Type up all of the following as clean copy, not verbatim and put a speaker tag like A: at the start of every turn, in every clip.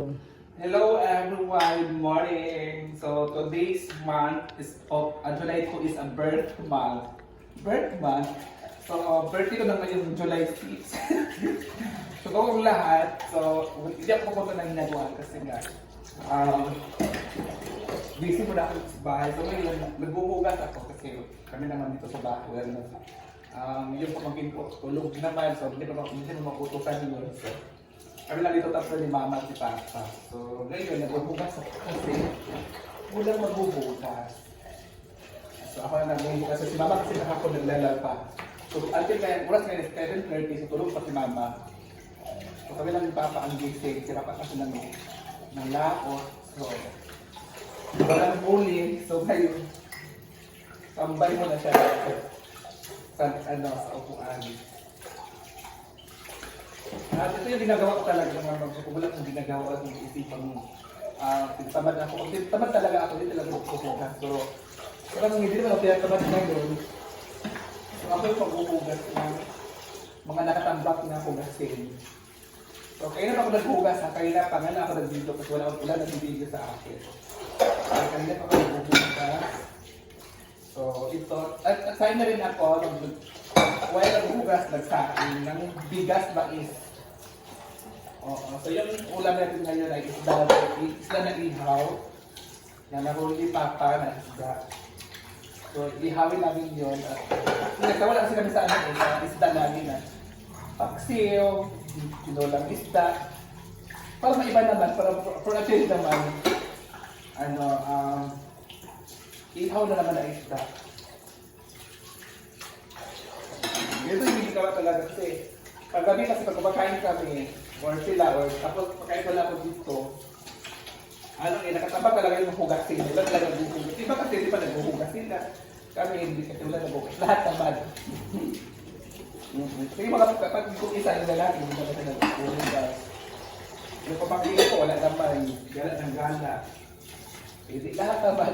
A: Hello everyone, good morning. So today's month is July 2 is a birth month. Birth month. So birthday ko na ngayon July 6. So kung lahat, so hindi ako pupunta ng ginagawa kasi nga busy mo na ako sa bahay. So ngayon, nagbubugas ako kasi kami naman dito sa bahay. Yung pamangkin ko, tulog naman. So hindi naman makutusan yun. So kami lang dito tapos ni mama at si papa. So ngayon, nagbubugas ako kasi walang magbubugas. So ako na nagbubugas. So si mama kasi ako naglalaba. So until ngayon, oras ngayon is 7:30. So tulog pa si mama. So kami lang ni papa ang gising. Sira pa kasi ng laot. So walang bully. So ngayon, tambay mo na siya sa upuan. At ito yung ginagawa ko talaga ng mga magsukulat ng ginagawa at ng isipan mo. Tamad ako. Tamad talaga ako. Hindi talaga magsukulat. So, parang hindi naman ako tamad ngayon. So, ako yung pag-uhugas ng mga nakatambak na hugasin. So, kaya na ako naghugas. Kaya na pa nga na ako nag-video kasi wala nag-video sa akin. Kaya na ako naghugas. So, ito. At sa'yo na rin ako while naghugas, nagsain ng bigas mais. So yung ulam natin ngayon ay isda na ihaw na nahuli papa na isda. So ihawin namin yun. Nagkawala kasi kami sa isda namin na paksiw, kinulang isda. Para maiba naman, for a change naman, ihaw na naman na isda. Ito yung ginagawa talaga kasi paggabi kasi pag kumakain kami or sila or tapos pagkain wala ako dito nakatambak talaga yung hugasin nila talaga naghuhugas. Iba kasi hindi pa naghuhugas sila. Kami hindi kasi wala naghuhugas. Lahat naman. Sige mga pag kung isa yung lalaki hindi na kasi naghuhugas. Yung pamangkin ko wala naman. Gala ng gala. Hindi lahat naman.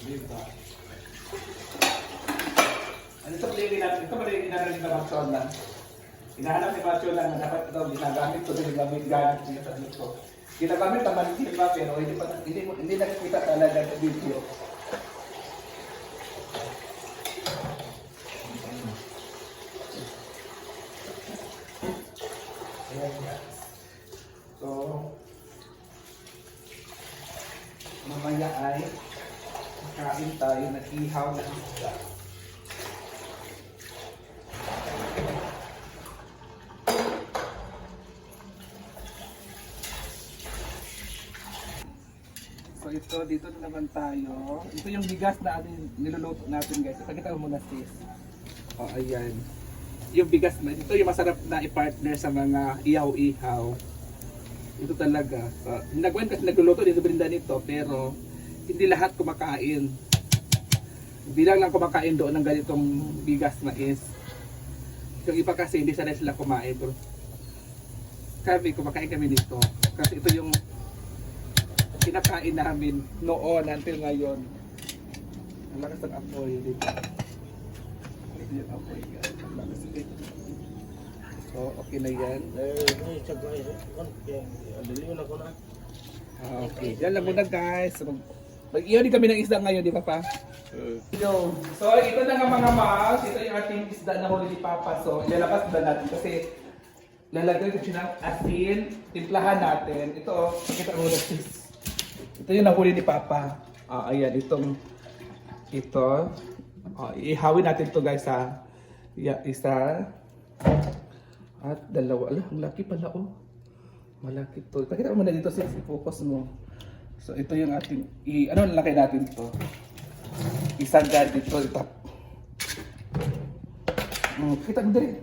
A: Diba? Ano ito pala yung ginagaling na maksyon lang. Hinahanap ni maksyon lang na dapat ito ginagamit ko din gamit niya sa dito. Ginagamit naman hindi pa pero hindi nakikita talaga sa video. So, mamaya ay kain tayo na ihaw na isda. So ito, dito na naman tayo. Ito yung bigas na niluluto natin guys. Pakita mo muna sis. Ayan. Yung bigas na, ito yung masarap na i-partner sa mga ihaw-ihaw. Ito talaga. Nagwan kasi nagluluto dito brinda nito pero hindi lahat kumakain. Hindi lang kumakain doon ng ganitong bigas mais. Yung iba kasi hindi sanay sila kumain. Pero kami, kumakain kami dito. Kasi ito yung kinakain namin noon until ngayon. Ang lakas ng apoy dito. Ito yung apoy guys. Ang lakas dito. So, okay na yan. Okay. Yan lang muna guys. Mag-iyon kami ng isda ngayon, di ba pa? So, ito na nga mga mahal. Ito yung ating isda na huli ni Papa. So, ilalabas na natin kasi lalagay ko siya ng asin. Timplahan natin. Ito, pakita mo na sis. Ito yung nahuli ni Papa. Ayan, ito. Ihawin natin ito guys ha. Isa. At dalawa. Ang laki pala oh. Malaki ito. Pakita mo na dito sis. I-focus mo. So ito yung ating, ano nalaki natin ito? Isang dad dito. Kita mo din.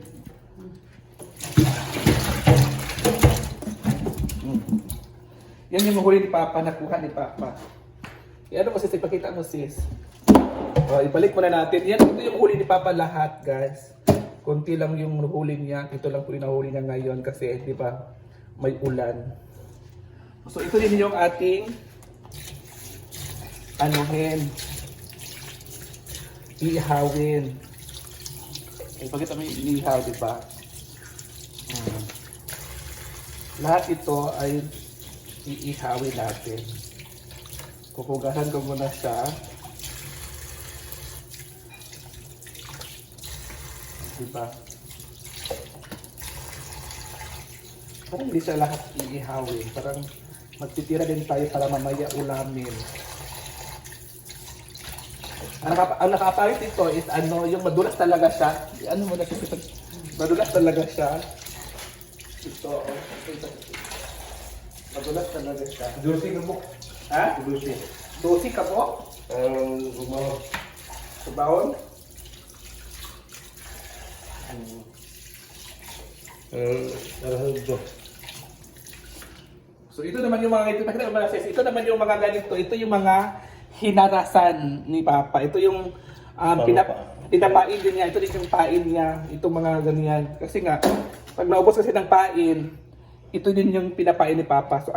A: Yan yung mahuli ni Papa, nakuha ni Papa. Yan mo sis, ipakita mo sis. Ibalik muna natin. Yan, ito yung huli ni Papa lahat guys. Kunti lang yung huli niya. Ito lang po yung nahuli niya ngayon kasi di ba may ulan. So ito din yung ating ihawin. Pakita mo yung inihaw, di ba? lahat ito ay iihawin natin. Pupugasan ko muna siya. Diba? Parang hindi siya lahat iihawin. Parang magtitira din tayo para mamaya ulamin. Ang nakapangit ito is ano, yung madulas talaga siya. Ano mo na kasi madulas talaga siya. Ito. Madulas talaga siya.
B: Juicy ka po.
A: Ha?
B: Juicy.
A: Dosi ka po?
B: Umaw.
A: Sa baon?
B: Arahal ito.
A: So ito naman yung mga ito naman yung mga ganito. Ito yung mga hinarasan ni Papa. Ito yung pinapain din niya. Ito din yung pain niya. Itong mga ganyan. Kasi nga, pag naubos kasi ng pain, ito din yung pinapain ni Papa. So,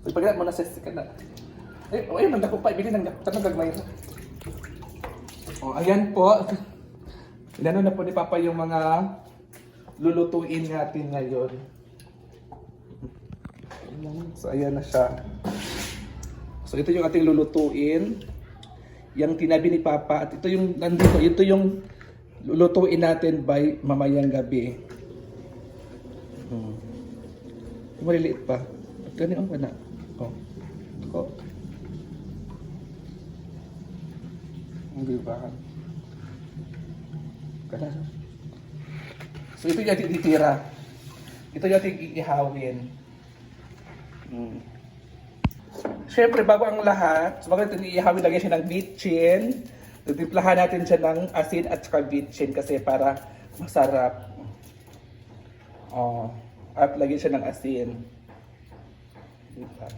A: So, pagkat mo na sa ka na. Ay, mandako pa. Ibili ng tanong gagmay. O, ayan po. Inano na po ni Papa yung mga lulutuin natin ngayon. So, ayan na siya. So, ito yung ating lulutuin. Yung tinabi ni Papa. At ito yung nandito. Ito yung lulutuin natin by mamayang gabi. Maliliit pa. At ganyan ang na. Ako. Hindi ba? So ito yung ating itira. Ito yung ating iihawin. Siyempre, bago ang lahat, bago natin iihawin, lagyan siya ng bitchin. Titimplahan natin siya ng asin at saka bitchin kasi para masarap. At lagyan siya ng asin. Diba?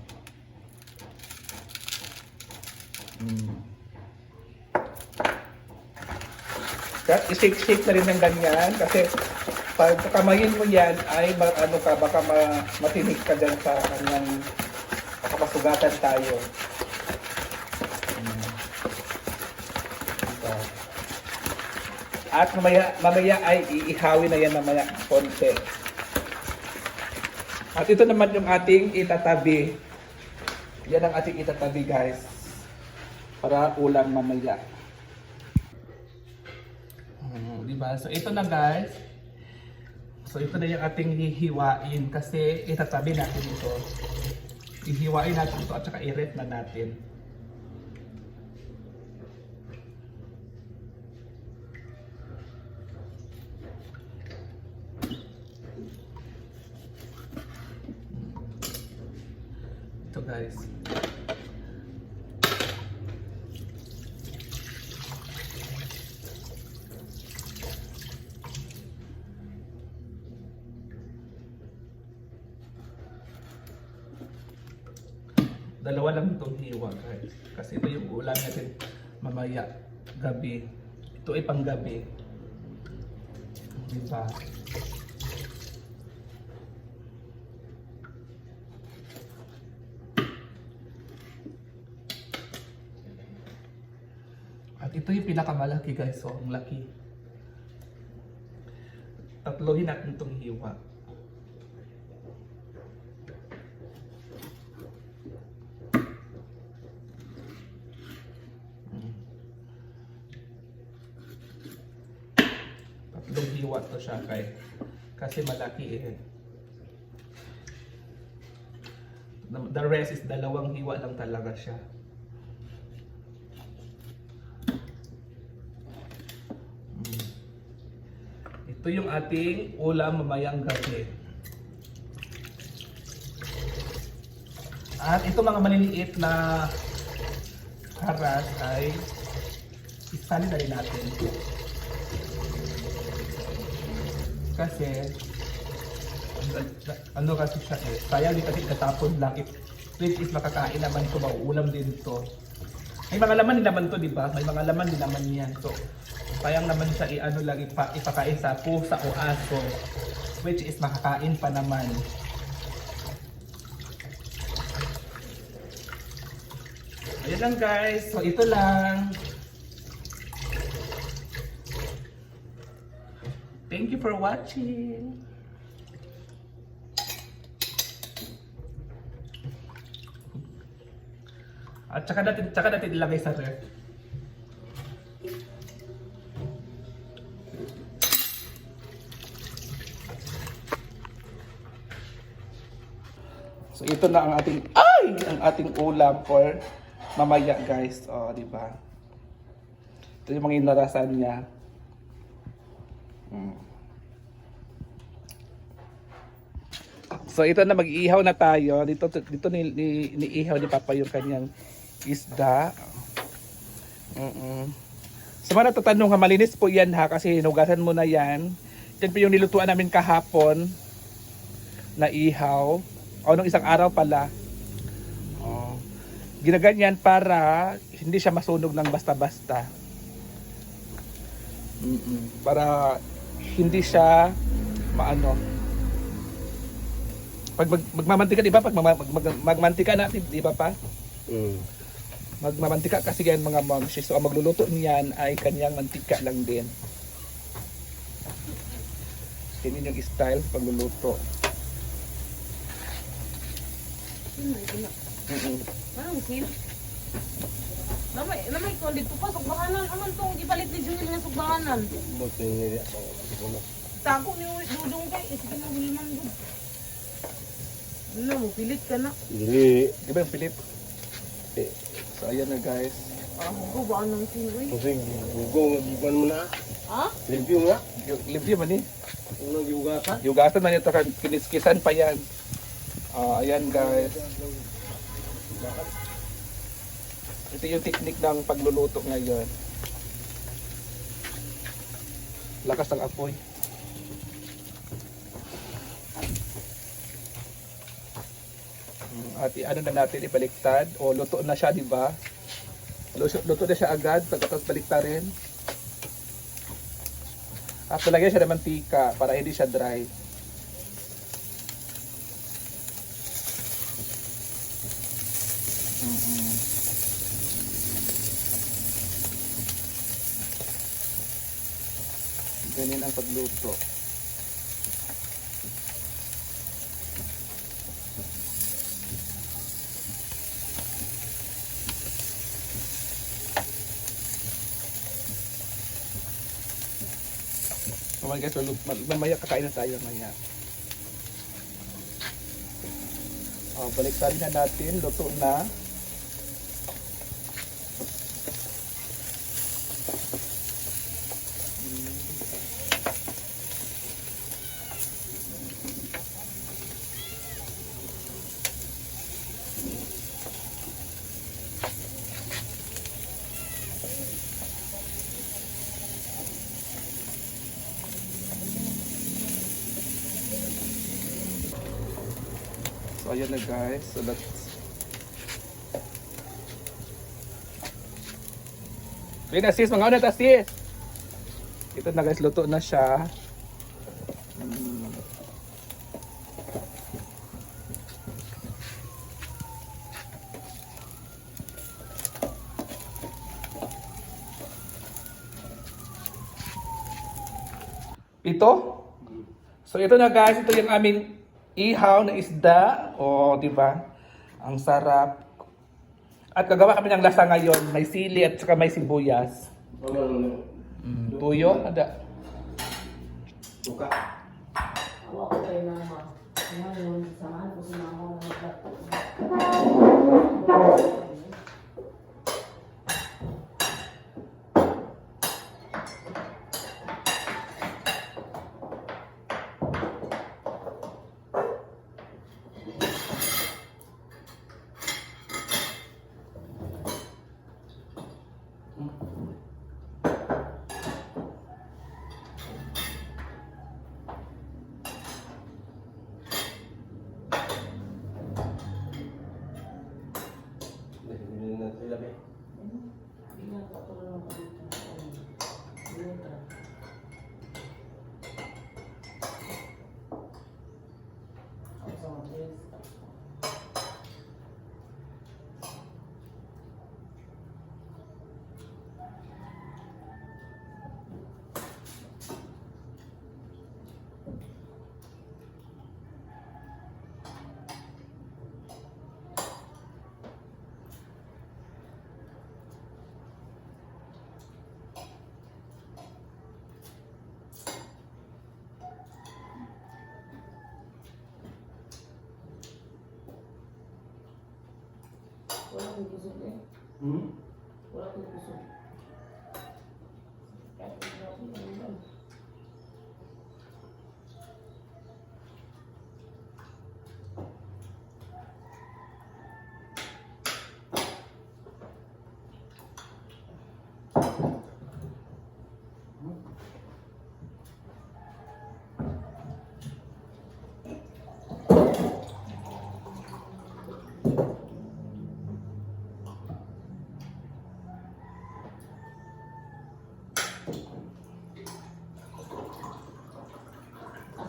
A: I-shake-shake na rin ng ganyan kasi pag kamayin mo yan ay ano ka, baka matinig ka dyan sa kanyang makapasugatan tayo. At mamaya ay iihawin na yan mamaya konti. At ito naman yung ating itatabi. Yan ang ating itatabi guys. Para ulam mamaya. Diba? So ito na guys. So ito na yung ating hihiwain kasi itatabi natin ito. Hihiwain natin ito at saka i-rep na natin. Ito guys. Dalawa lang itong hiwa guys. Kasi ito yung ulam natin mamaya gabi. Ito ay panggabi. Diba? At ito yung pinakamalaki guys. So, ang laki. Tatlohin natin itong hiwa. Tatlong hiwa to siya kasi malaki eh. The rest is dalawang hiwa lang talaga siya. Ito yung ating ulam mamayang gabi. At ito mga maliliit na karas ay isali na rin natin. Kasi ano kasi siya eh, sayang din kasi katapon lang. Which is makakain naman ito, mauulam din ito. May mga laman din naman to, di ba? May mga laman din naman yan. So, sayang naman siya i-ano lang ipakain sa pusa o aso, which is makakain pa naman. Ayan lang guys. So, ito lang. Thank you for watching. At tsaka natin ilagay sa ref. So ito na ang ating ulam for mamaya, guys. Oh, di ba? Ito yung mga inarasan niya. So ito na, mag-iihaw na tayo. Dito ni-ihaw ni Papa yung kanyang isda. So mga natatanong, malinis po yan ha, kasi hinugasan mo na yan. Yan po yung nilutuan namin kahapon na ihaw. O nung isang araw pala. Ginaganyan para hindi siya masunog ng basta-basta. Para hindi siya maano. Pag magmamantika, di ba? Pag magmantika natin, di ba pa? Magmamantika kasi yan mga momshi. So ang magluluto niyan ay kanyang mantika lang din. Yan yung style pagluluto.
C: Parang sil. Namay ko dito pa sugbahanan aman tong gipalit ni Junil nga sugbahanan.
B: Buti niya ako.
C: Tako ni dudong kay sige na Wilman gud. Ano mo pilit ka na.
B: Dili.
A: Di ba yung pilit? So ayan na, guys.
C: Ako ba anong sinoy?
B: Kasi gugong giban mo na.
C: Ha?
B: Review nga.
A: Libre man eh.
B: Unang giugasan.
A: Yugasan man ito, kiniskisan pa yan. Ayan, guys. Ito yung technique ng pagluluto ngayon. Lakas ng apoy. At ano na natin, ibaliktad. O luto na siya, di ba? Luto na siya agad, pagkatapos baliktarin. At talagyan siya ng mantika para hindi siya dry. Ganyan ang pagluto. Oh my guys, mamaya kakain na tayo maya. Balik tayo na natin, luto na. So ayan na, guys. So let's na sis, mga una ta sis. Ito na, guys, luto na siya. Ito. So ito na, guys, ito yung aming ihaw na isda. O, di ba? Ang sarap. At kagawa kami ng lasa ngayon. May sili at saka may sibuyas. Tuyo, ada.
B: Buka.
C: Ako kay mama. Ngayon samahan ko si mama Wala akong kusog eh.
B: Hmm?
C: Wala akong kusog. Kahit wala akong kusog.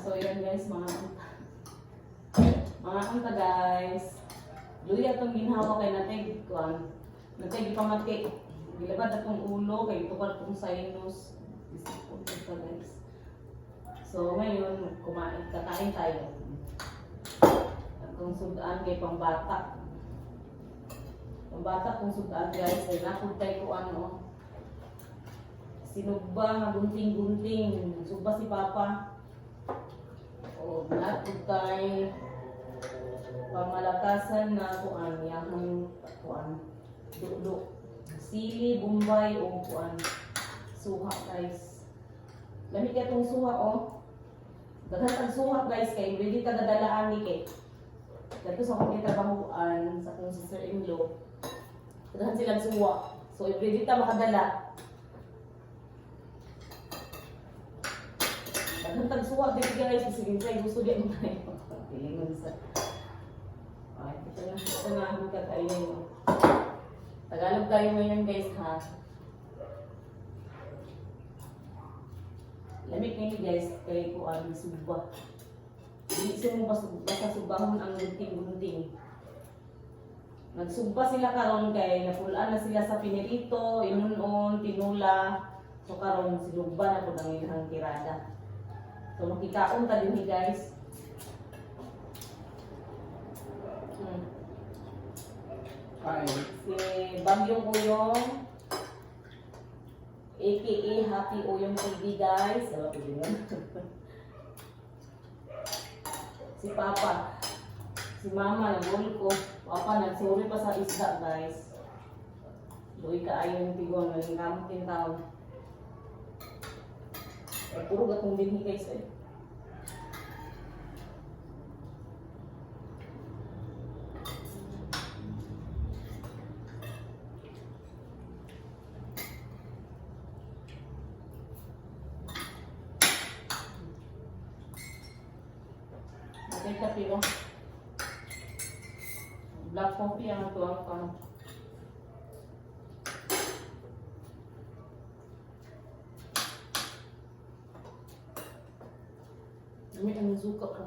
C: So yan guys, mga kanta guys. Luya itong ginhawa kay natay kuan. Natay gipamati. Gilabad atong ulo kay tukar tong sinus. Isipon ito guys. So ngayon kakain tayo. Atong sudan kay pambata. Pambata kung sudan guys ay napuntay ko ano. Sinugba nga gunting-gunting. Sugba si Papa. O natutay pamalakasan na kuan yang kuan dulo sili bombay o kuan suha guys lamig katong suha o daghan ang suha guys kay ready ka dadalaan ni kay dito sa akong trabahoan sa akong sister-in-law daghan silang suha so if ready ta makadala daghan tag suha dito guys sige try gusto di mo tayo pilingon sa ay ito na ang kakainin Tagalog tayo ngayon guys ha lamig ngayon guys kay kuan suba hindi mo basta subahon ang gunting-gunting nagsugba sila karon kay napulaan na sila sa pinirito inunon tinula so karon sinugba na po ng ilang tirada so makikaon ta din guys
A: Kain.
C: si Bagyong Uyong aka Happy Uyong TV guys si Papa si Mama nagul ko Papa nagsuri pa sa isda guys doy ka ayon tigon nalingamot din tao puro gatong din guys eh May kape ko. Black coffee ang tuwang ko. Lami ang suka ko.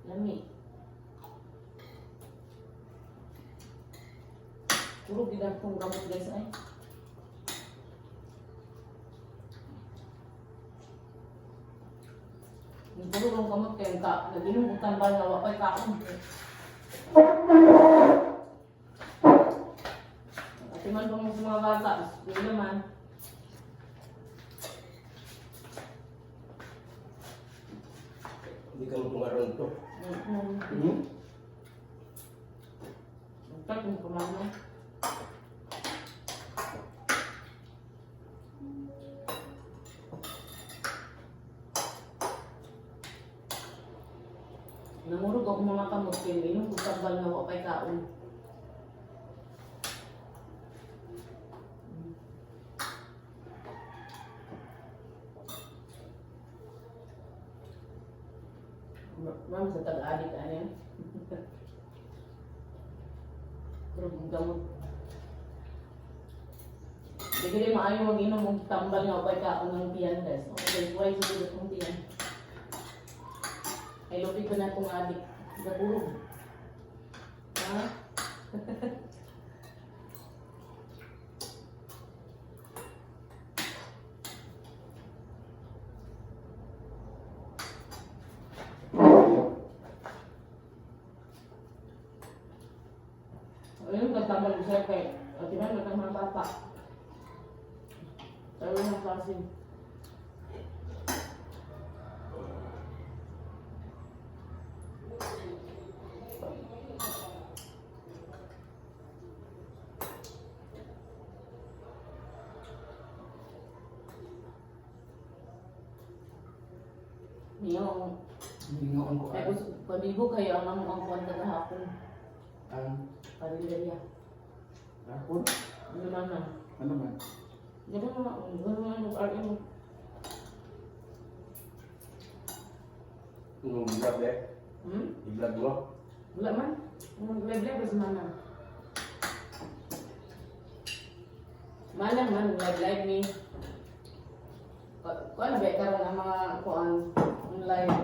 C: Lami. Puro ginagtong gamot guys ay. Puro lang kamot kayo ka. Nag-inom kong tambal na wapay kaon. At iman pa mo sa mga bata. Hindi naman.
B: Hindi ka matungaron to.
C: Nagtag kong kumano. Namurog ako mga kamot kayo. Inom kong tambal na wapay kaon. Ma'am, sa tag-adik ano yan? Pero kung gamot. Hindi ko rin maayo mag-inom kung tambal nga upay kaon ng tiyan guys. Okay, why sa dito kong tiyan? Ay, lupit ko na itong adik. Nagulog. Ha? Ayun, nagtambal ko siya kay at iman matang mga bata. Tayo ng klasin. Niyong,
A: Hingoon ko
C: ay gusto, pabibo kayo ang ang kuwan kagahapon.
A: ang
C: Parilaya.
A: hapon.
C: Ano naman?
A: Ano man?
C: Gano'n naman lugar yun.
B: Nung vlog eh. I-vlog mo.
C: Wala man. Nag-live sa mana. Mana man, nag-live ni. Kuan ba karon ang mga kuan online.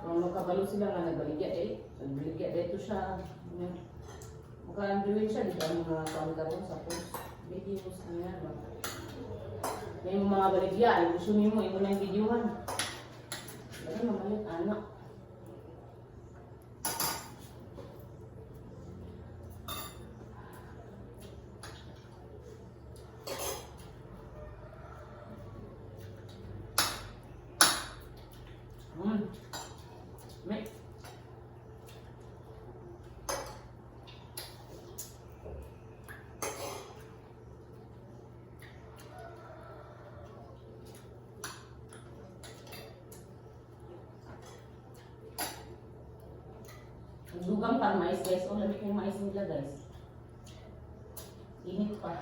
C: Kung makabalo sila nga nagbaligya eh. Nagbaligya dito siya. Mukhang doon siya dito ang mga kuan sa post. Videos niya. May mga baligya, ay gusto mo imo na yung videohan. Pero mamalit anak. May. Dugang pang mais guys. O, lamig yung mais nila guys. Init pa.